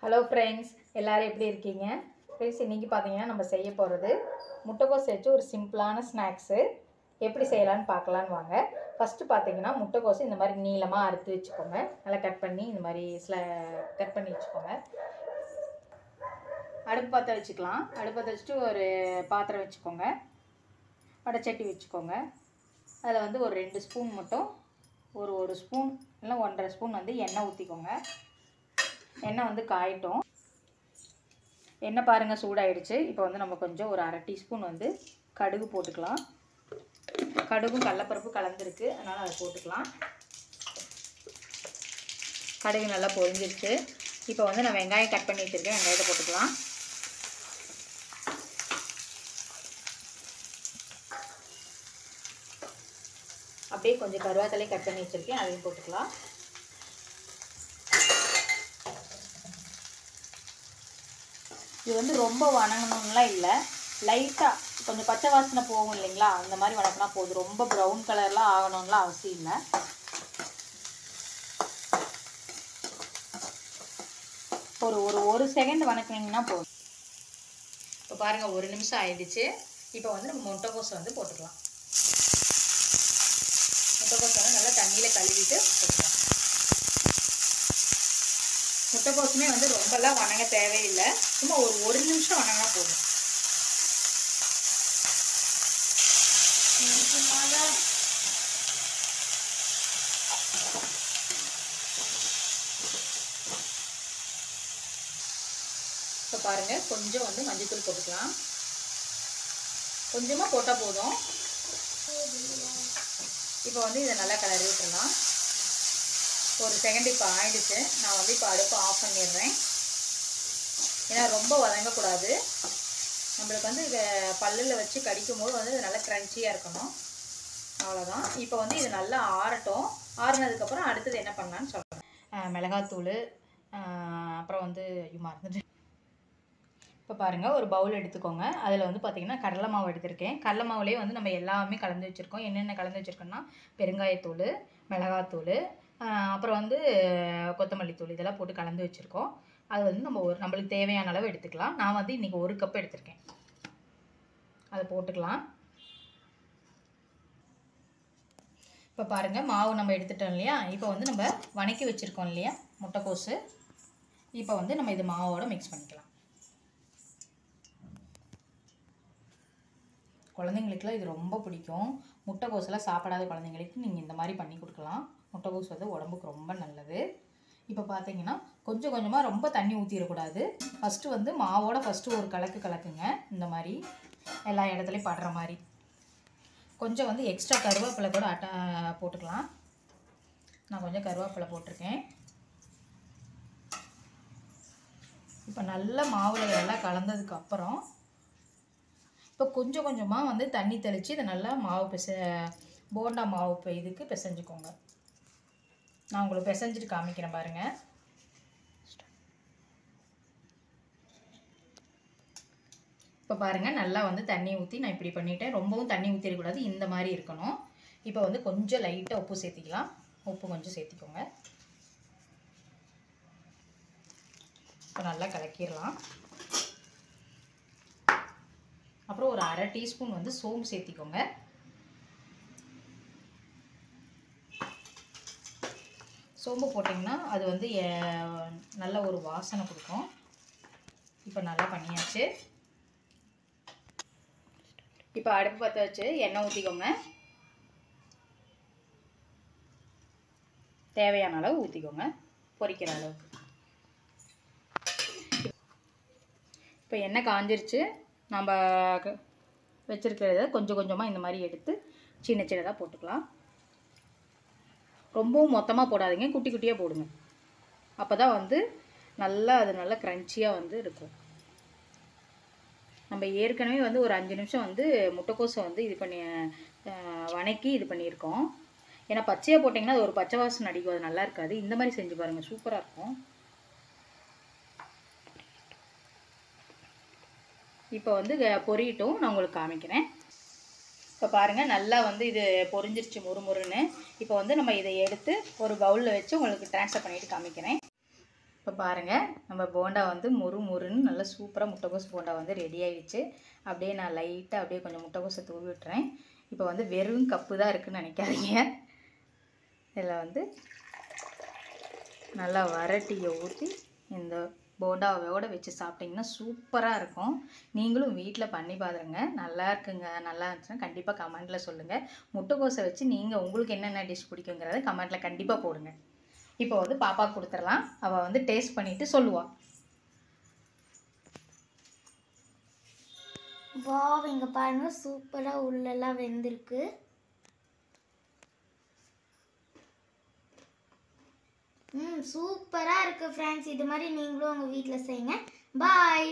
Hello friends, எல்லோரும் எப்படி இருக்கீங்க? ஃப்ரெண்ட்ஸ், இன்றைக்கி பார்த்தீங்கன்னா நம்ம செய்ய போகிறது முட்டைக்கோஸ் வச்சு ஒரு சிம்பிளான ஸ்நாக்ஸு. எப்படி செய்யலான்னு பார்க்கலான்னு வாங்க. ஃபஸ்ட்டு பார்த்தீங்கன்னா முட்டைக்கோஸ் இந்த மாதிரி நீளமாக அறுத்து வச்சுக்கோங்க. நல்லா கட் பண்ணி இந்த மாதிரி கட் பண்ணி வச்சுக்கோங்க. அடுப்பு பற்ற வச்சுக்கலாம். அடுப்பு பற்ற வச்சுட்டு ஒரு பாத்திரம் வச்சுக்கோங்க. வடைச்சட்டி வச்சுக்கோங்க. அதில் வந்து ஒரு 2 ஸ்பூன் மட்டும் ஒரு ஸ்பூன் இல்லை 1.5 ஸ்பூன் வந்து எண்ணெய் ஊற்றிக்கோங்க. எண்ணெய் வந்து காயட்டும். எண்ணெய் பாருங்கள் சூடாயிடுச்சு. இப்போ வந்து நம்ம கொஞ்சம் ஒரு 1/2 டீஸ்பூன் வந்து கடுகு போட்டுக்கலாம். கடுகும் கடலப்பருப்பு கலந்துருக்கு, அதனால் அதை போட்டுக்கலாம். கடுகு நல்லா பொரிஞ்சிருச்சு. இப்போ வந்து நான் வெங்காயம் கட் பண்ணி வச்சுருக்கேன். வெங்காயத்தை போட்டுக்கலாம். அப்படியே கொஞ்சம் கருவேப்பிலையும் கட் பண்ணி வச்சுருக்கேன், அதையும் போட்டுக்கலாம். இது வந்து ரொம்ப வணங்கணும்லாம் இல்லை, லைட்டாக கொஞ்சம் பச்சை வாசனை போகும் இல்லைங்களா, அந்த மாதிரி வணக்கினா போதும். ரொம்ப ப்ரௌன் கலர்லாம் ஆகணும்லாம் அவசியம் இல்லை. ஒரு செகண்ட் வணக்கினீங்கன்னா போதும். இப்போ பாருங்கள் 1 நிமிஷம் ஆயிடுச்சு. இப்போ வந்து நம்ம முட்டைக்கோஸை வந்து போட்டுக்கலாம். முட்டைக்கோஸை வந்து நல்லா தண்ணியில் கழுவிட்டு போட்டுக்கலாம். முட்டைக்கோஸுமே வந்து ரொம்பலாம் வணங்க தேவையில்லை, சும்மா ஒரு நிமிஷம் வணங்கினா போதும். இப்போ பாருங்கள் கொஞ்சம் வந்து மஞ்சள்தூள் போட்டுக்கலாம். கொஞ்சமாக போட்டால் போதும். இப்போ வந்து இதை நல்லா கிளறி விட்டுடலாம். ஒரு செகண்ட் இப்போ ஆயிடுச்சு. நான் வந்து இப்போ அடுப்பை ஆஃப் பண்ணிடுறேன். ஏன்னா ரொம்ப வதங்கக்கூடாது. நம்மளுக்கு வந்து இதை பல்லில் வச்சு கடிக்கும் போது வந்து இது நல்லா க்ரன்ச்சியாக இருக்கணும். அவ்வளோதான். இப்போ வந்து இது நல்லா ஆறட்டும். ஆறுனதுக்கப்புறம் அடுத்தது என்ன பண்ணலான்னு சொல்கிறேன். மிளகாத்தூள், அப்புறம் வந்து மறந்துட்டு. இப்போ பாருங்கள் ஒரு பவுல் எடுத்துக்கோங்க. அதில் வந்து பார்த்திங்கன்னா கடலை மாவு எடுத்திருக்கேன். கடலை மாவுலேயே வந்து நம்ம எல்லாமே கலந்து வச்சுருக்கோம். என்னென்ன கலந்து வச்சுருக்கோன்னா பெருங்காயத்தூள், மிளகாத்தூள், அப்புறம் வந்து கொத்தமல்லி தூள், இதெல்லாம் போட்டு கலந்து வச்சுருக்கோம். அது வந்து நம்மளுக்கு தேவையான அளவு எடுத்துக்கலாம். நான் வந்து இன்றைக்கி 1 கப் எடுத்திருக்கேன். அதை போட்டுக்கலாம். இப்போ பாருங்கள் மாவு நம்ம எடுத்துட்டோம் இல்லையா. இப்போ வந்து நம்ம வணக்கி வச்சுருக்கோம் இல்லையா முட்டைக்கோஸு. இப்போ வந்து நம்ம இது மாவோடு மிக்ஸ் பண்ணிக்கலாம். குழந்தைங்களுக்குலாம் இது ரொம்ப பிடிக்கும். முட்டைக்கோஸெல்லாம் சாப்பிடாத குழந்தைங்களுக்கு நீங்கள் இந்த மாதிரி பண்ணி கொடுக்கலாம். முட்டைக்கோஸ் வந்து உடம்புக்கு ரொம்ப நல்லது. இப்போ பார்த்தீங்கன்னா கொஞ்சம் கொஞ்சமாக ரொம்ப தண்ணி ஊற்றிடக்கூடாது. ஃபஸ்ட்டு வந்து மாவோட ஒரு கலக்குங்க. இந்த மாதிரி எல்லா இடத்துலையும் படுற மாதிரி. கொஞ்சம் வந்து எக்ஸ்ட்ரா கருவேப்பிலை கூட போட்டுக்கலாம். நான் கொஞ்சம் கருவேப்பிலை போட்டிருக்கேன். இப்போ நல்ல மாவில் எல்லாம் கலந்ததுக்கப்புறம் இப்போ கொஞ்சம் கொஞ்சமாக வந்து தண்ணி தெளித்து இதை நல்லா மாவு போண்டா மாவு இதுக்கு பிசைஞ்சுக்கோங்க. நான் உங்களுக்கு பிசைஞ்சிட்டு காமிக்கிறேன் பாருங்கள். இப்போ பாருங்கள் நல்லா வந்து தண்ணி ஊற்றி நான் இப்படி பண்ணிட்டேன். ரொம்பவும் தண்ணி ஊற்றிடக்கூடாது, இந்த மாதிரி இருக்கணும். இப்போ வந்து கொஞ்சம் லைட்டாக உப்பு சேர்த்திக்கலாம். உப்பு கொஞ்சம் சேர்த்திக்கோங்க. இப்போ நல்லா கலக்கிடலாம். அப்புறம் ஒரு 1/2 டீஸ்பூன் வந்து சோம்பு சேர்த்திக்கோங்க. சோம்பு போட்டிங்கன்னா அது வந்து நல்ல ஒரு வாசனை கொடுக்கும். இப்போ நல்லா பண்ணியாச்சு. இப்போ அடுப்பு பற்ற வச்சு எண்ணெய் ஊற்றிக்கோங்க. தேவையான அளவு ஊற்றிக்கோங்க, பொரிக்கிற அளவுக்கு. இப்போ எண்ணெய் காஞ்சிருச்சு. நம்ம வச்சுருக்கிறத கொஞ்சம் கொஞ்சமாக இந்த மாதிரி எடுத்து சின்னதாக போட்டுக்கலாம். ரொம்பவும் மொத்தமாக போடாதீங்க, குட்டி குட்டியாக போடுங்க. அப்போ தான் வந்து அது நல்லா க்ரன்ச்சியாக வந்து இருக்கும். நம்ம ஏற்கனவே வந்து ஒரு 5 நிமிஷம் வந்து முட்டைக்கோஸை வந்து வணக்கி இது பண்ணியிருக்கோம். ஏன்னா பச்சையாக போட்டிங்கன்னா அது ஒரு பச்சை வாசனை அடிக்கும், அது நல்லா இருக்காது. இந்த மாதிரி செஞ்சு பாருங்கள், சூப்பராக இருக்கும். இப்போ வந்து பொரியட்டும், நான் உங்களுக்கு காமிக்கிறேன். இப்போ பாருங்கள் நல்லா வந்து இது பொரிஞ்சிருச்சு முறுமுறுன்னு. இப்போ வந்து நம்ம இதை எடுத்து ஒரு பவுலில் வச்சு உங்களுக்கு ட்ரான்ஸ்ஃபர் பண்ணிவிட்டு காமிக்கிறேன். இப்போ பாருங்கள் நம்ம போண்டா வந்து முறுன்னு நல்லா சூப்பராக முட்டைக்கோஸ் போண்டா வந்து ரெடி ஆகிடுச்சு. அப்படியே நான் லைட்டாக அப்படியே கொஞ்சம் முட்டைக்கோஸை தூவி விட்டுறேன். இப்போ வந்து வெறும் கப்பு தான் இருக்குதுன்னு நினைக்காதீங்க. இதில் வந்து நல்லா வரட்டியை ஊற்றி இந்த போண்டாவோடு வச்சு சாப்பிட்டிங்கன்னா சூப்பராக இருக்கும். நீங்களும் வீட்டில் பண்ணி பாருங்க. நல்லா இருக்குங்க, நல்லா இருந்துச்சுன்னா கண்டிப்பாக கமெண்ட்டில் சொல்லுங்கள். முட்டைக்கோஸை வச்சு நீங்கள் உங்களுக்கு என்னென்ன டிஷ் பிடிக்குங்கிறத கமெண்ட்டில் கண்டிப்பாக போடுங்க. இப்போ வந்து பாப்பாவுக்கு கொடுத்துடலாம். அவள் வந்து டேஸ்ட் பண்ணிவிட்டு சொல்லுவாள். வாவ், இங்கே பாருங்க சூப்பராக உள்ளெல்லாம் வெந்திருக்கு. சூப்பராக இருக்குது ஃப்ரெண்ட்ஸ். இது மாதிரி நீங்களும் உங்கள் வீட்டில் செய்யுங்க. பாய்.